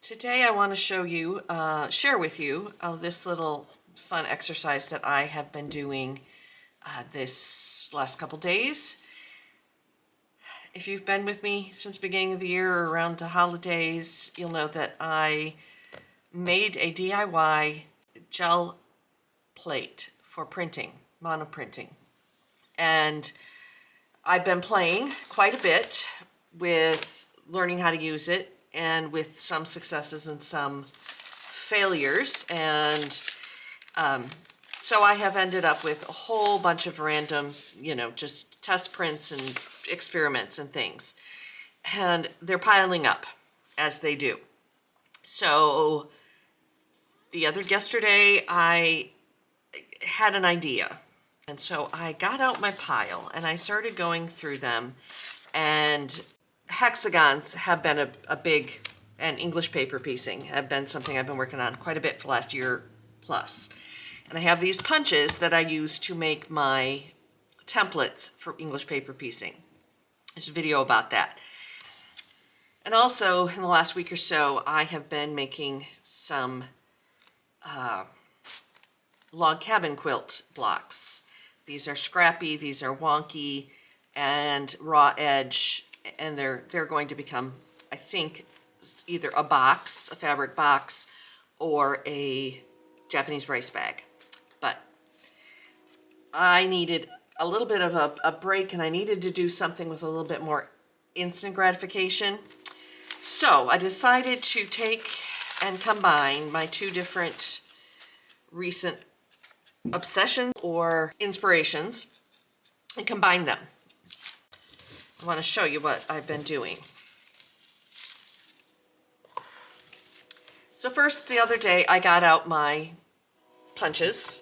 Today I want to share with you this little fun exercise that I have been doing this last couple days. If you've been with me since the beginning of the year or around the holidays, you'll know that I made a DIY gel plate for printing, monoprinting. And I've been playing quite a bit with learning how to use it, and with some successes and some failures. And so I have ended up with a whole bunch of random, just test prints and experiments and things. And they're piling up, as they do. So yesterday I had an idea. And so I got out my pile and I started going through them, and hexagons have been a big, and English paper piecing have been something I've been working on quite a bit for the last year plus. And I have these punches that I use to make my templates for English paper piecing. There's a video about that. And also in the last week or so, I have been making some log cabin quilt blocks. These are scrappy, these are wonky and raw edge, and they're going to become, I think, either a box, a fabric box, or a Japanese rice bag. But I needed a little bit of a break, and I needed to do something with a little bit more instant gratification. So I decided to take and combine my two different recent obsessions or inspirations and combine them. I want to show you what I've been doing. So first, the other day, I got out my punches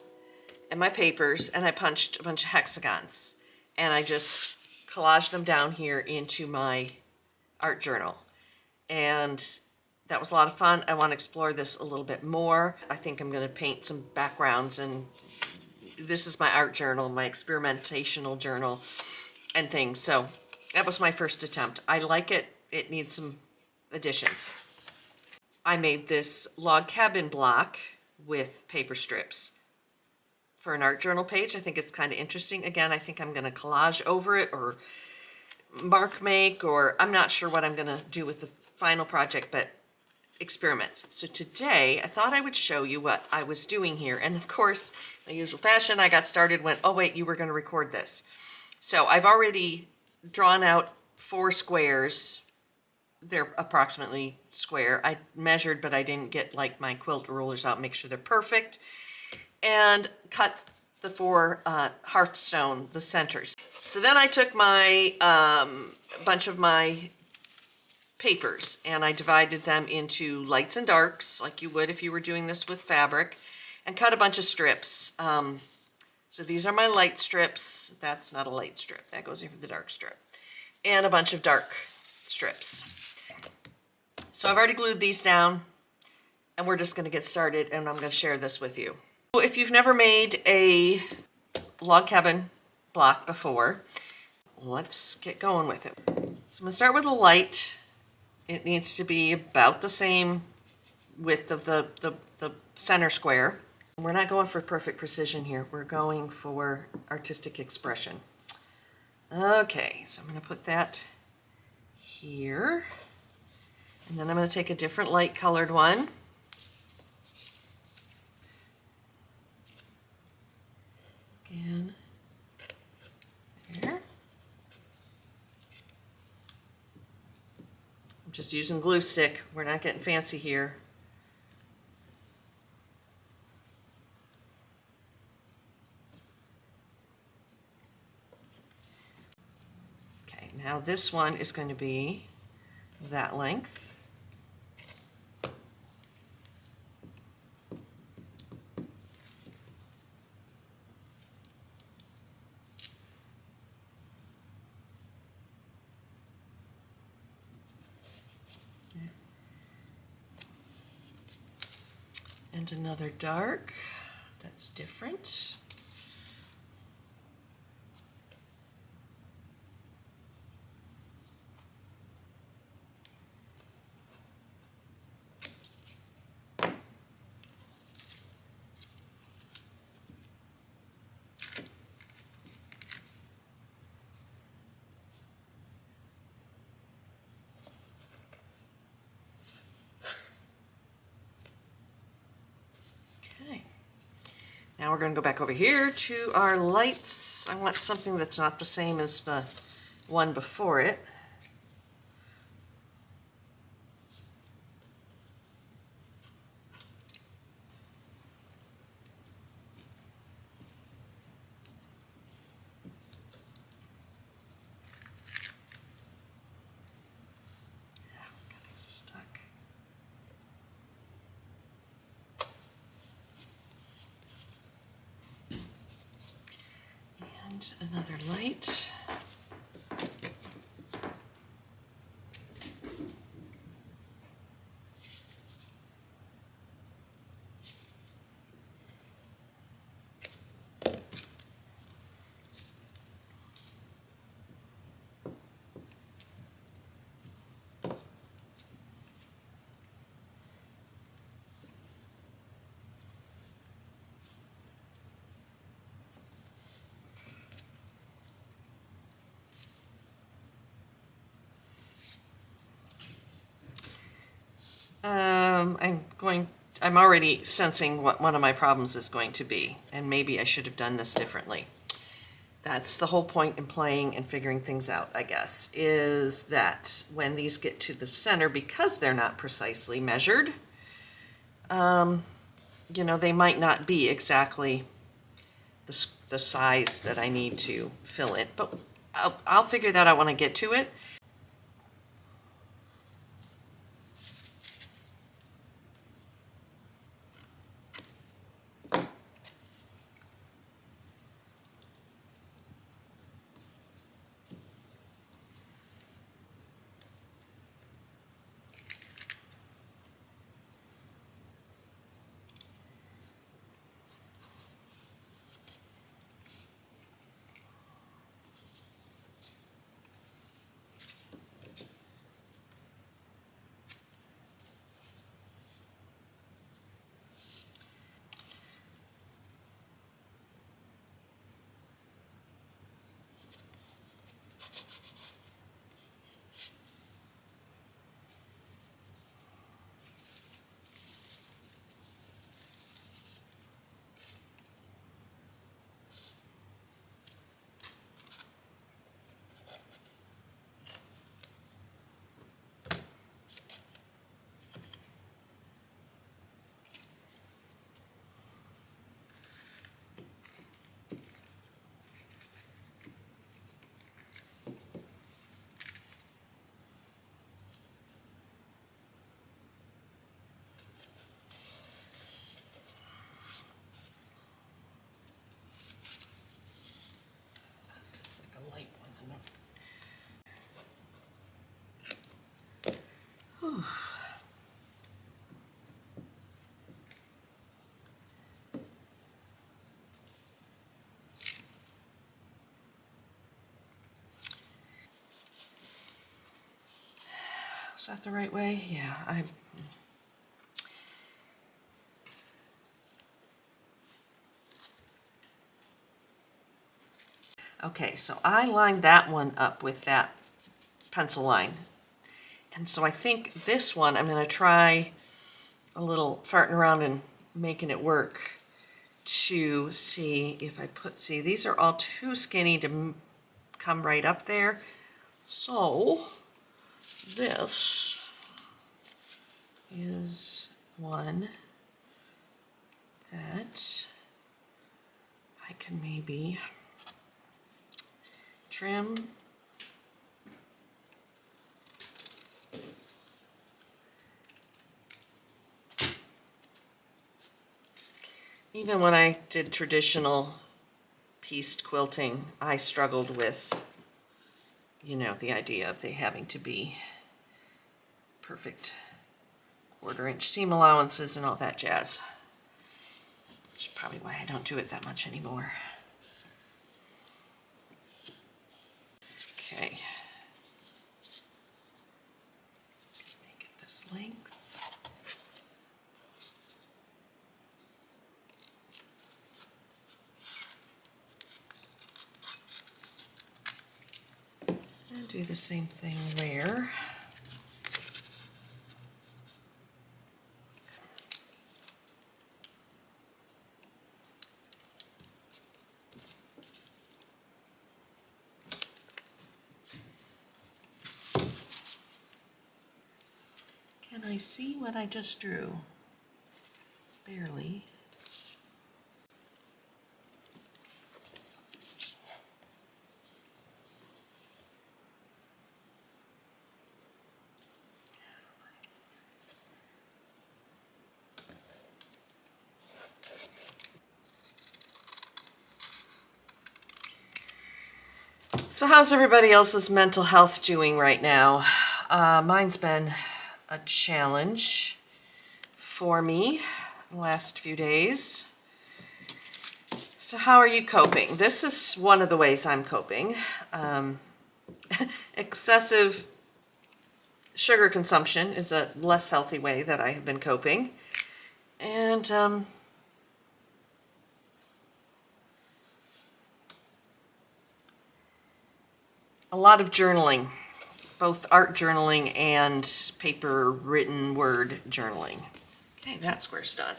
and my papers, and I punched a bunch of hexagons, and I just collaged them down here into my art journal. And that was a lot of fun. I want to explore this a little bit more. I think I'm going to paint some backgrounds, and this is my art journal, my experimentational journal and things. So that was my first attempt. I like it. It needs some additions. I made this log cabin block with paper strips for an art journal page. I think it's kind of interesting. Again, I think I'm going to collage over it or mark make, or I'm not sure what I'm going to do with the final project, but experiments. So today I thought I would show you what I was doing here. And of course, my usual fashion, I got started, went, oh wait, you were going to record this. So I've already drawn out 4 squares. They're approximately square. I measured, but I didn't get like my quilt rulers out, make sure they're perfect. And cut the 4 hearthstone, the centers. So then I took my bunch of my papers and I divided them into lights and darks, like you would if you were doing this with fabric, and cut a bunch of strips. So these are my light strips. That's not a light strip. That goes in for the dark strip. And a bunch of dark strips. So I've already glued these down, and we're just going to get started, and I'm going to share this with you. So if you've never made a log cabin block before, let's get going with it. So I'm going to start with a light. It needs to be about the same width of the center square. We're not going for perfect precision here. We're going for artistic expression. Okay, so I'm going to put that here. And then I'm going to take a different light colored one. Again, there. I'm just using glue stick. We're not getting fancy here. Okay, now this one is going to be that length. And another dark that's different. Now we're going to go back over here to our lights. I want something that's not the same as the one before it. Stuck. And another light. I'm already sensing what one of my problems is going to be, and maybe I should have done this differently. That's the whole point in playing and figuring things out, I guess, is that when these get to the center, because they're not precisely measured, you know, they might not be exactly the size that I need to fill it, but I'll figure that out when I get to it. It's like a light one. Whew. Is that the right way? Yeah, Okay, so I lined that one up with that pencil line. And so I think this one, I'm going to try a little farting around and making it work to see if I see, these are all too skinny to come right up there. So this is one that I can maybe trim. Even when I did traditional pieced quilting, I struggled with, you know, the idea of they having to be perfect 1/4 inch seam allowances and all that jazz. Which is probably why I don't do it that much anymore. Okay. Make it this length. And do the same thing there. Can I see what I just drew? Barely. So how's everybody else's mental health doing right now? Mine's been a challenge for me the last few days. So how are you coping? This is one of the ways I'm coping. Excessive sugar consumption is a less healthy way that I have been coping. And a lot of journaling, both art journaling and paper written word journaling. Okay, that square's done.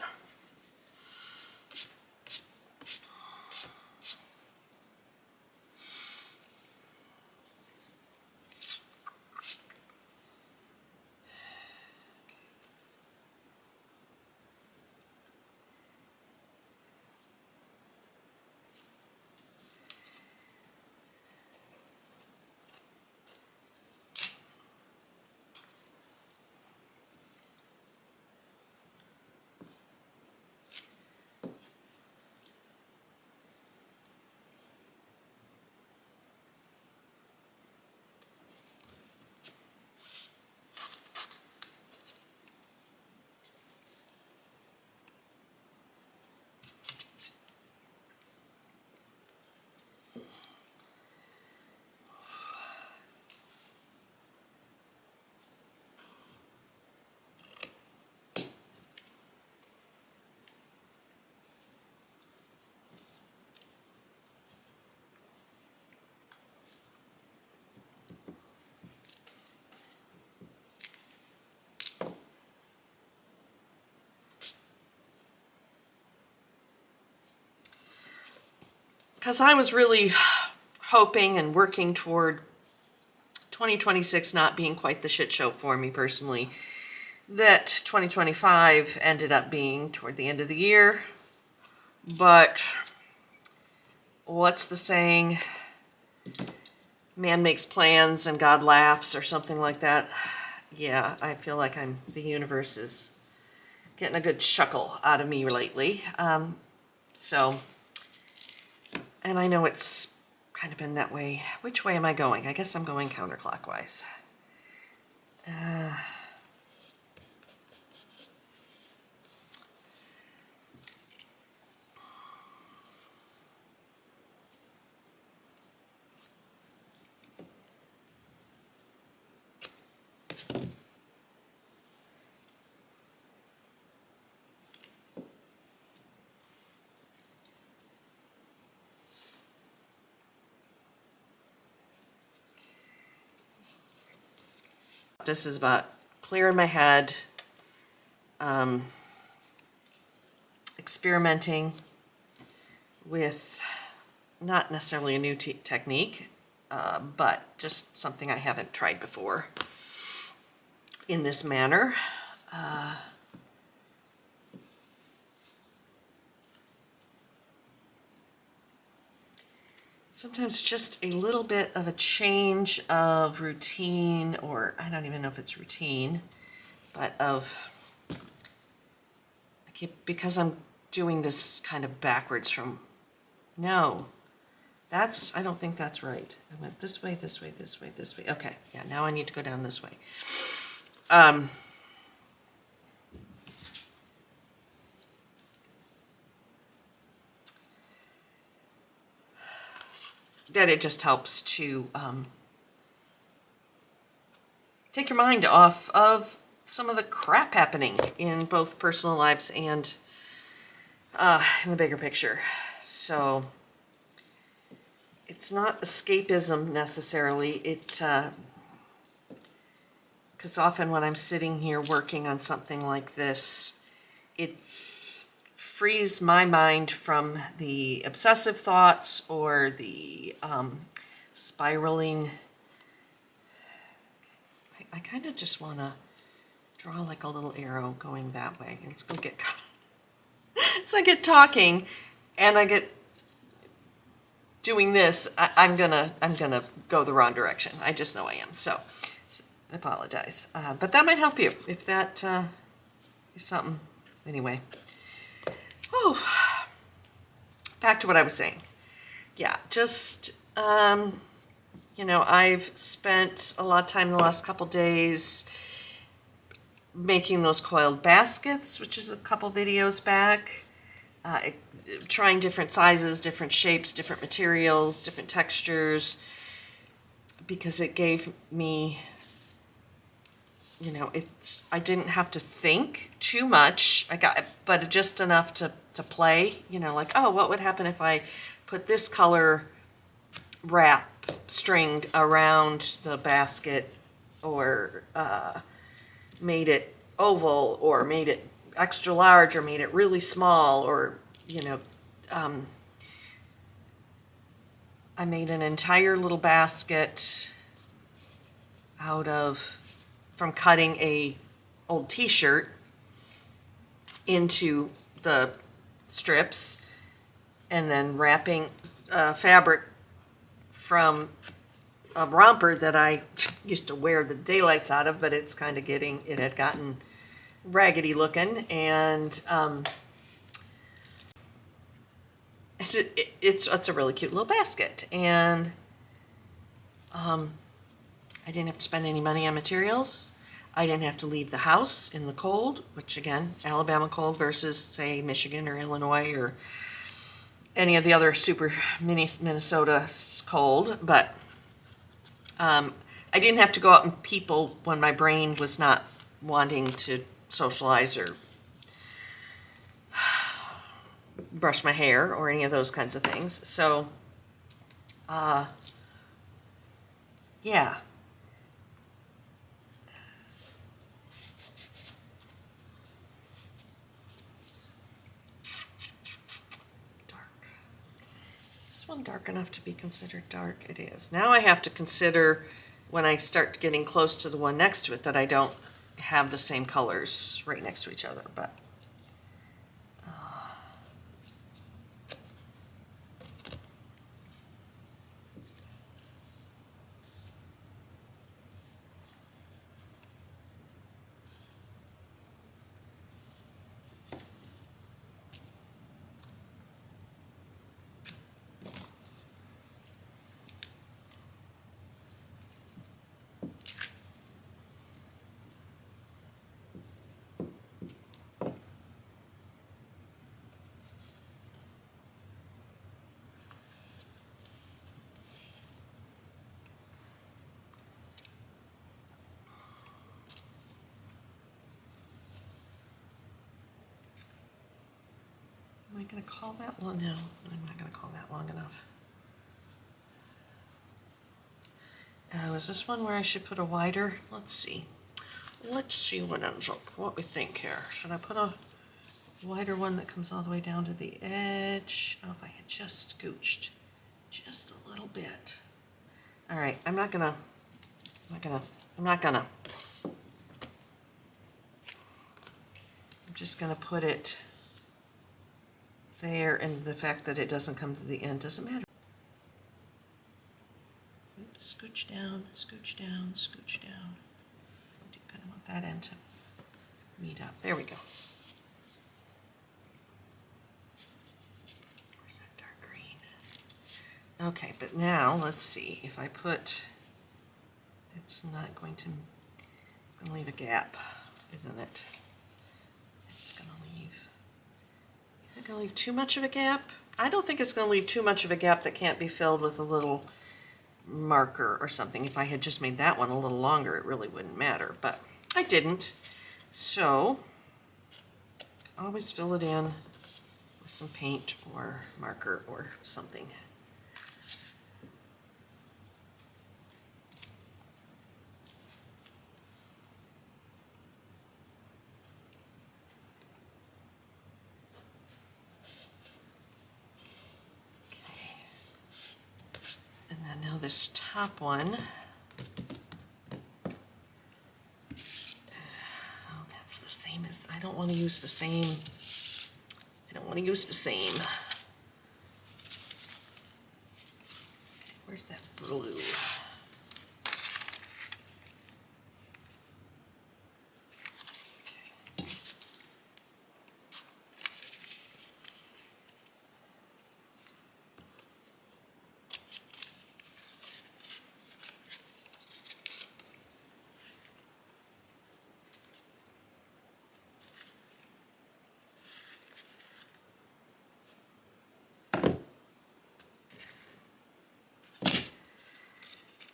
Because I was really hoping and working toward 2026 not being quite the shit show for me personally, that 2025 ended up being toward the end of the year. But what's the saying? Man makes plans and God laughs, or something like that. Yeah, I feel like the universe is getting a good chuckle out of me lately. And I know it's kind of been that way. Which way am I going? I guess I'm going counterclockwise. This is about clearing my head, experimenting with not necessarily a new technique, but just something I haven't tried before in this manner. Sometimes just a little bit of a change of routine, or I don't even know if it's routine, but because I'm doing this kind of backwards from, no, I don't think that's right. I went this way, this way, this way, this way. Okay, yeah, now I need to go down this way. That it just helps to take your mind off of some of the crap happening in both personal lives and in the bigger picture. So it's not escapism necessarily. Because often when I'm sitting here working on something like this, it frees my mind from the obsessive thoughts or the spiraling. I kind of just want to draw like a little arrow going that way. And it's gonna get caught. So I get talking and I get doing this, I'm gonna go the wrong direction. I just know I am. So I apologize. But that might help you if that is something. Anyway. Oh, back to what I was saying. Yeah, just you know, I've spent a lot of time the last couple days making those coiled baskets, which is a couple videos back. Trying different sizes, different shapes, different materials, different textures, because it gave me, you know, I didn't have to think too much. But just enough to play, you know, like, oh, what would happen if I put this color wrap stringed around the basket, or made it oval, or made it extra large, or made it really small, or, you know, I made an entire little basket from cutting a old t-shirt into the strips and then wrapping fabric from a romper that I used to wear the daylights out of, but it had gotten raggedy looking, and it's a really cute little basket, and I didn't have to spend any money on materials. I didn't have to leave the house in the cold, which again, Alabama cold versus say Michigan or Illinois or any of the other super Minnesota cold, but I didn't have to go out and people when my brain was not wanting to socialize or brush my hair or any of those kinds of things. So, yeah. Dark. Is this one dark enough to be considered dark? It is. Now I have to consider when I start getting close to the one next to it that I don't have the same colors right next to each other, but am I going to call that long? No, I'm not going to call that long enough. Is this one where I should put a wider? Let's see. Let's see what ends up, what we think here. Should I put a wider one that comes all the way down to the edge? Oh, if I had just scooched just a little bit. All right, I'm just gonna put it there, and the fact that it doesn't come to the end doesn't matter. Oops, scooch down, scooch down, scooch down. I do kind of want that end to meet up. There we go. Where's that dark green? Okay, but now let's see if I put, it's not going to, it's going to leave a gap, isn't it? It's going to leave, is it going to leave too much of a gap? I don't think it's going to leave too much of a gap that can't be filled with a little marker or something. If I had just made that one a little longer, it really wouldn't matter, but I didn't. So always fill it in with some paint or marker or something. Now this top one, That's the same as, I don't want to use the same. I don't want to use the same. Where's that blue?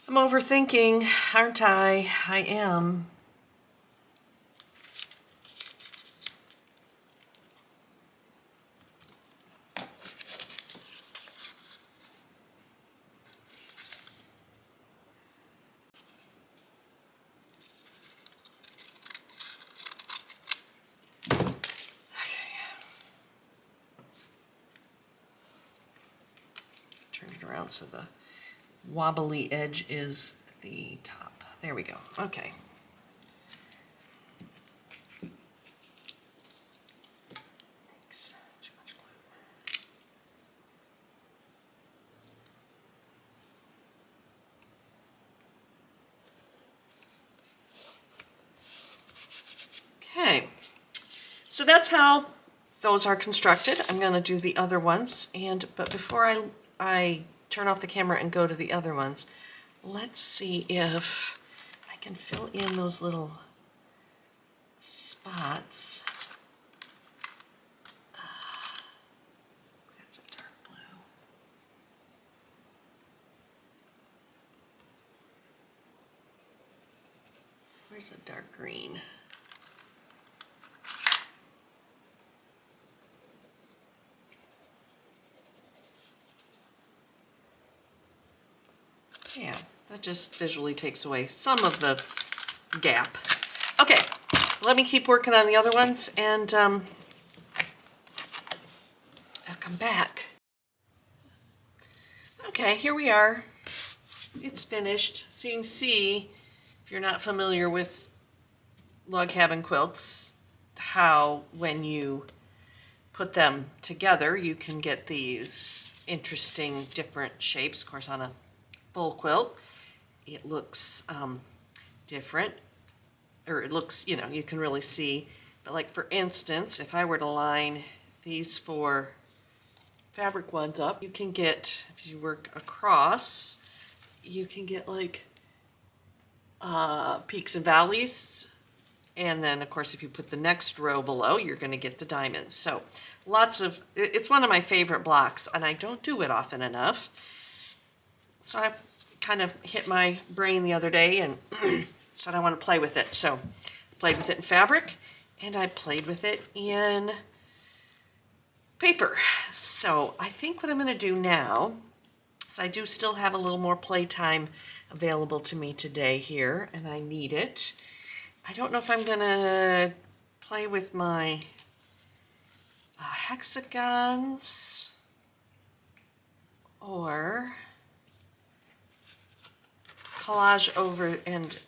I'm overthinking, aren't I? I am. Turn it around so the wobbly edge is the top. There we go. Okay. Thanks. Too much glue. Okay. So that's how those are constructed. I'm going to do the other ones, but before I turn off the camera and go to the other ones, let's see if I can fill in those little spots. That's a dark blue. Where's a dark green? Yeah, that just visually takes away some of the gap. Okay, let me keep working on the other ones, and I'll come back. Okay, here we are. It's finished. So you can see, if you're not familiar with log cabin quilts, how when you put them together, you can get these interesting different shapes. Of course, on a full quilt, it looks different, or it looks, you can really see. But like for instance, if I were to line these 4 fabric ones up, you can get, if you work across, you can get like peaks and valleys. And then of course, if you put the next row below, you're going to get the diamonds. So it's one of my favorite blocks, and I don't do it often enough. So I kind of hit my brain the other day and said I want to play with it. So I played with it in fabric, and I played with it in paper. So I think what I'm going to do now is I do still have a little more playtime available to me today here, and I need it. I don't know if I'm going to play with my hexagons or collage over and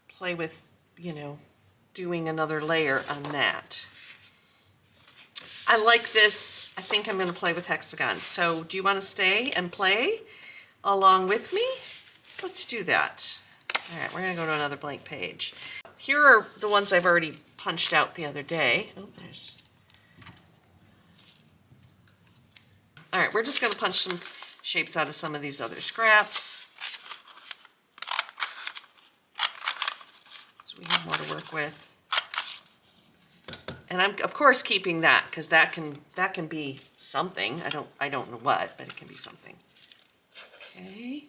play with, doing another layer on that. I like this. I think I'm going to play with hexagons. So do you want to stay and play along with me? Let's do that. All right, we're going to go to another blank page. Here are the ones I've already punched out the other day. Oh, there's... All right, we're just going to punch some shapes out of some of these other scraps. So we have more to work with. And I'm of course keeping that, because that can be something. I don't know what, but it can be something. Okay.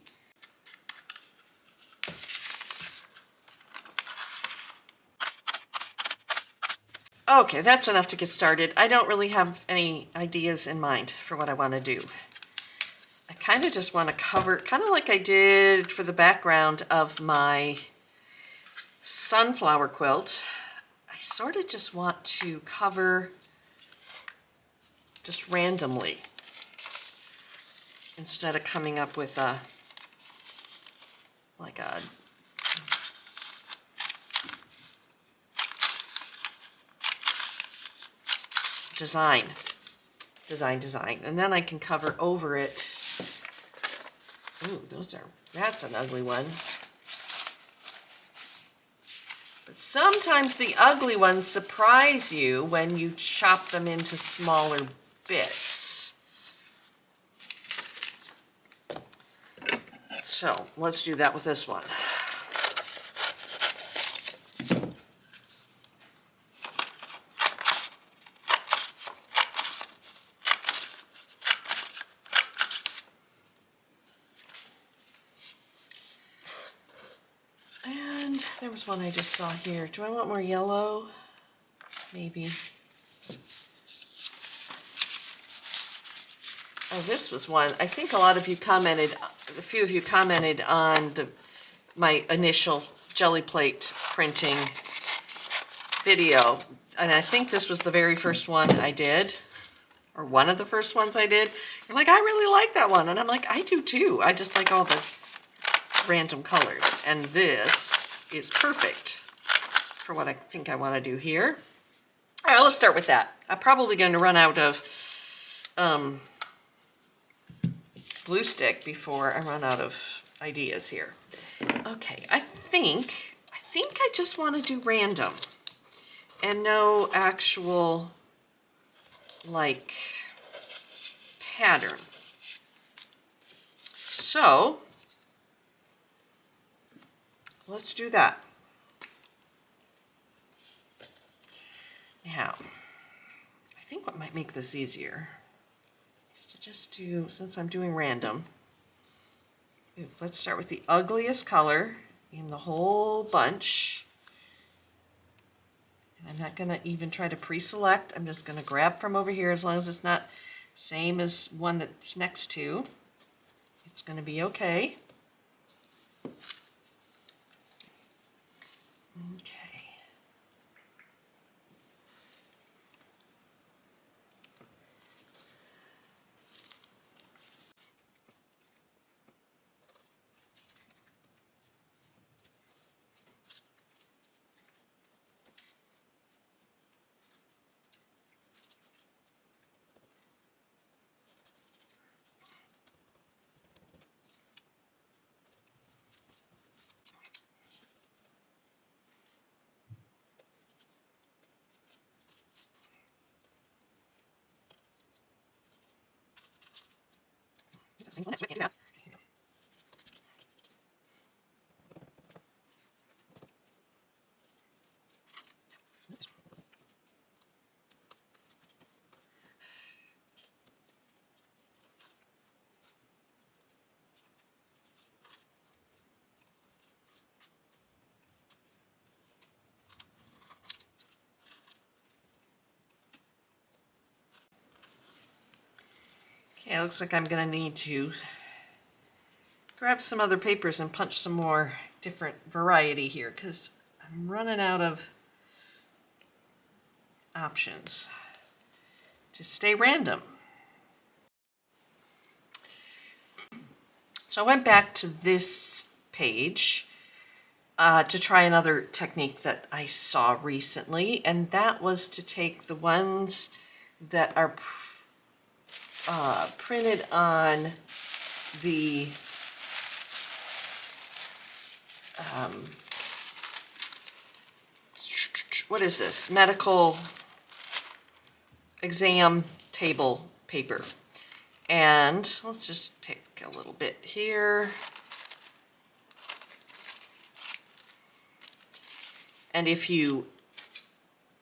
Okay, that's enough to get started. I don't really have any ideas in mind for what I want to do. I kind of just want to cover, kind of like I did for the background of my sunflower quilt. I sort of just want to cover just randomly instead of coming up with a design. And then I can cover over it. Ooh, that's an ugly one. But sometimes the ugly ones surprise you when you chop them into smaller bits. So let's do that with this one. And there was one I just saw here. Do I want more yellow? Maybe. Oh, this was one. I think a lot of you commented, a few of you commented on my initial jelly plate printing video. And I think this was the very first one I did, or one of the first ones I did. You're like, I really like that one. And I'm like, I do too. I just like all the random colors. And this is perfect for what I think I want to do here. All right, let's start with that. I'm probably going to run out of glue stick before I run out of ideas here. Okay, I think I just want to do random and no actual like pattern. So let's do that. Now, I think what might make this easier is to just do, since I'm doing random, let's start with the ugliest color in the whole bunch. And I'm not going to even try to pre-select. I'm just going to grab from over here as long as it's not same as one that's next to. It's going to be okay. Okay. Okay, it looks like I'm going to need to grab some other papers and punch some more different variety here because I'm running out of options to stay random. So I went back to this page to try another technique that I saw recently, and that was to take the ones that are printed on the what is this? Medical exam table paper. And let's just pick a little bit here. And if you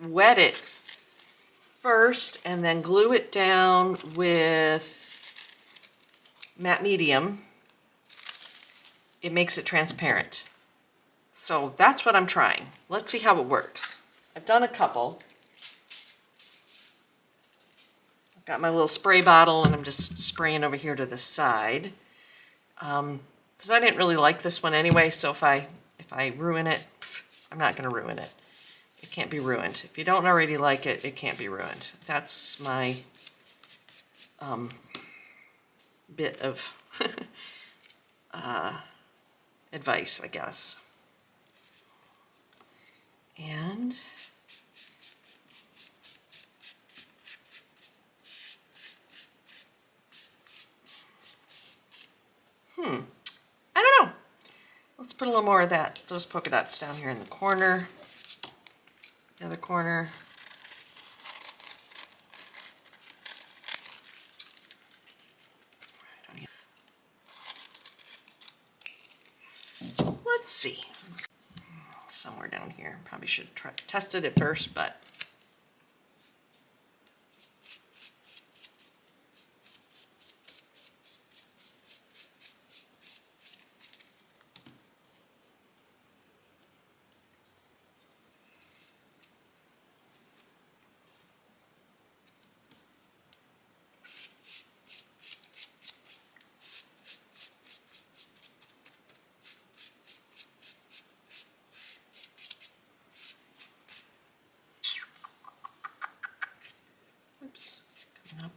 wet it first and then glue it down with matte medium, it makes it transparent. So that's what I'm trying. Let's see how it works. I've done a couple. I've got my little spray bottle and I'm just spraying over here to the side. Because I didn't really like this one anyway, so if I ruin it, I'm not going to ruin it. It can't be ruined. If you don't already like it, it can't be ruined. That's my bit of advice, I guess. And put a little more of those polka dots down here in the corner, the other corner. Let's see. Somewhere down here. Probably should have tested it first, but oops, coming up.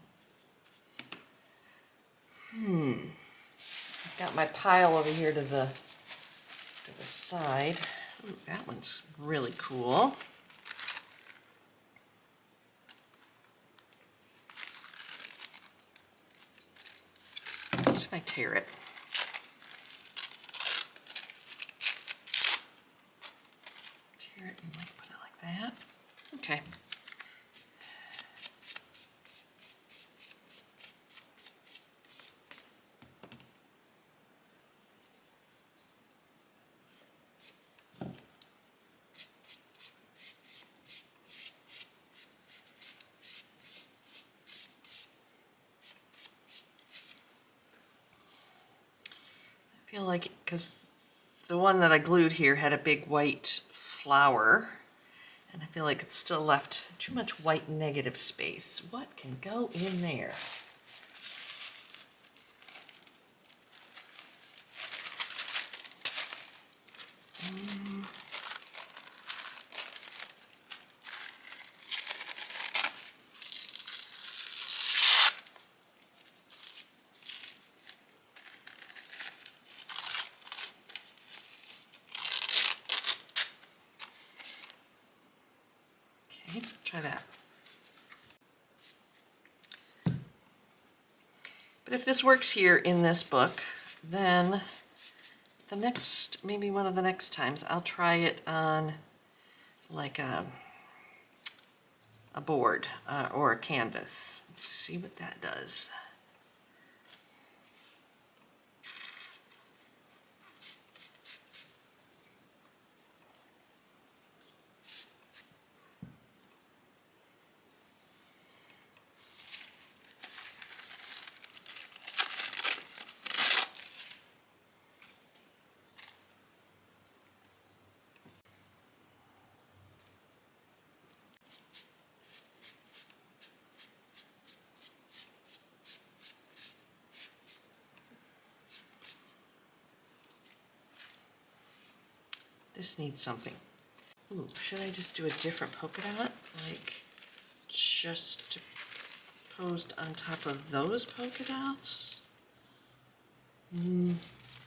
I've got my pile over here to the side. Ooh, that one's really cool. If I tear it. Tear it and like put it like that. Okay. I feel like, because the one that I glued here had a big white flower, and I feel like it's still left too much white negative space. What can go in there? Okay, try that. But if this works here in this book, then the next, maybe one of the next times, I'll try it on like a board or a canvas. Let's see what that does. This needs something. Ooh, should I just do a different polka dot? Like just posed on top of those polka dots?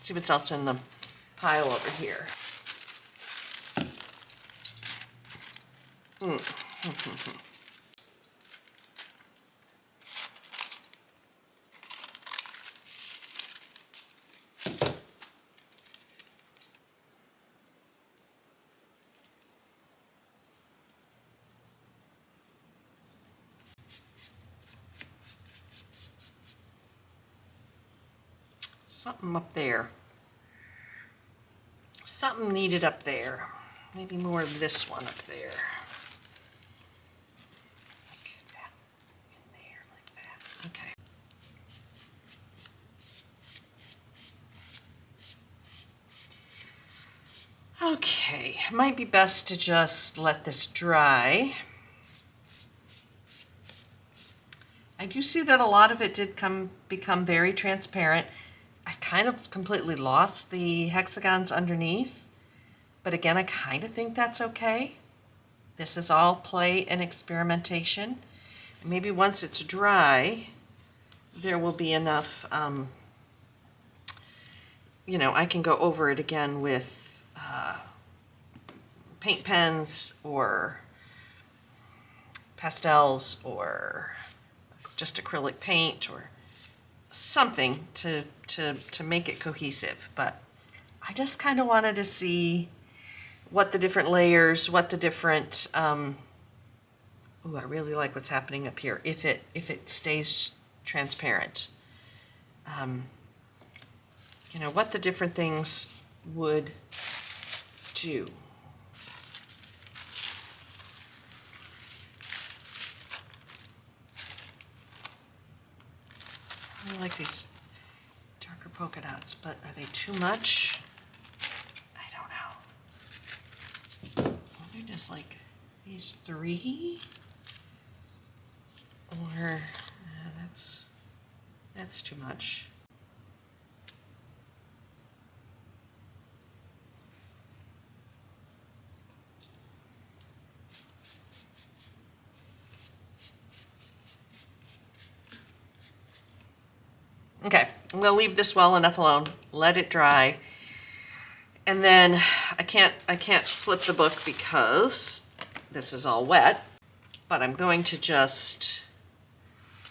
See what's else in the pile over here. Something up there. Something needed up there. Maybe more of this one up there. Like that. In there, like that. Okay. Okay, it might be best to just let this dry. I do see that a lot of it did become very transparent. I kind of completely lost the hexagons underneath, but again, I kind of think that's okay. This is all play and experimentation. Maybe once it's dry, there will be enough, you know, I can go over it again with paint pens or pastels or just acrylic paint or something to make it cohesive. But I just kind of wanted to see what the different layers, what the different, ooh, I really like what's happening up here. If it stays transparent, you know, what the different things would do. I like these darker polka dots, but are they too much? I don't know. They're just like these three, or that's too much. Okay, I'm gonna leave this well enough alone, let it dry. And then I can't flip the book because this is all wet, but I'm going to just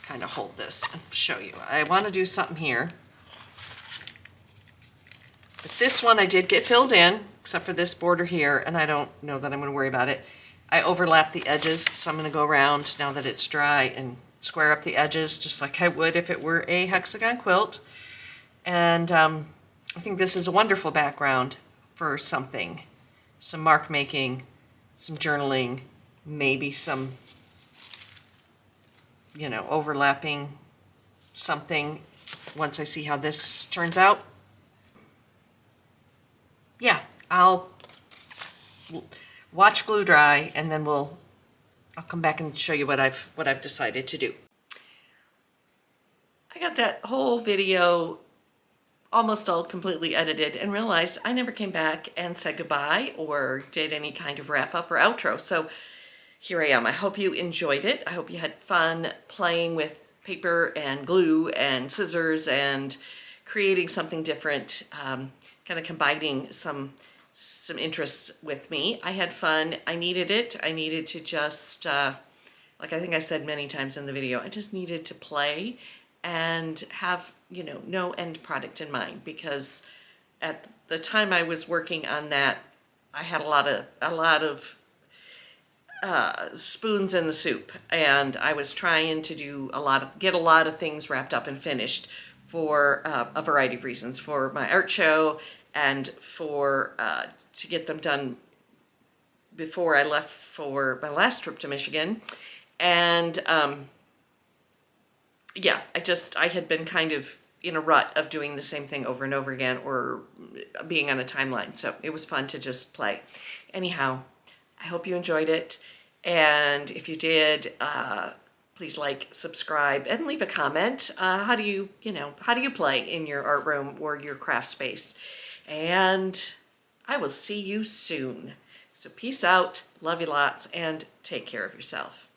kind of hold this and show you. I want to do something here. But this one I did get filled in, except for this border here, and I don't know that I'm going to worry about it. I overlapped the edges, so I'm going to go around now that it's dry and square up the edges just like I would if it were a hexagon quilt. And I think this is a wonderful background for something. Some mark making, some journaling, maybe some, you know, overlapping something once I see how this turns out. Yeah, I'll watch glue dry and then I'll come back and show you what I've decided to do. I got that whole video almost all completely edited and realized I never came back and said goodbye or did any kind of wrap up or outro. So here I am. I hope you enjoyed it. I hope you had fun playing with paper and glue and scissors and creating something different, kind of combining some interests with me. I had fun. I needed it. I needed to just, like I think I said many times in the video, I just needed to play and have, you know, no end product in mind, because at the time I was working on that, I had a lot of spoons in the soup, and I was trying to do get a lot of things wrapped up and finished for a variety of reasons, for my art show and for to get them done before I left for my last trip to Michigan. And yeah, I had been kind of in a rut of doing the same thing over and over again, or being on a timeline. So it was fun to just play. Anyhow, I hope you enjoyed it. And if you did, please like, subscribe, and leave a comment. How do you play in your art room or your craft space? And I will see you soon. So peace out, love you lots, and take care of yourself.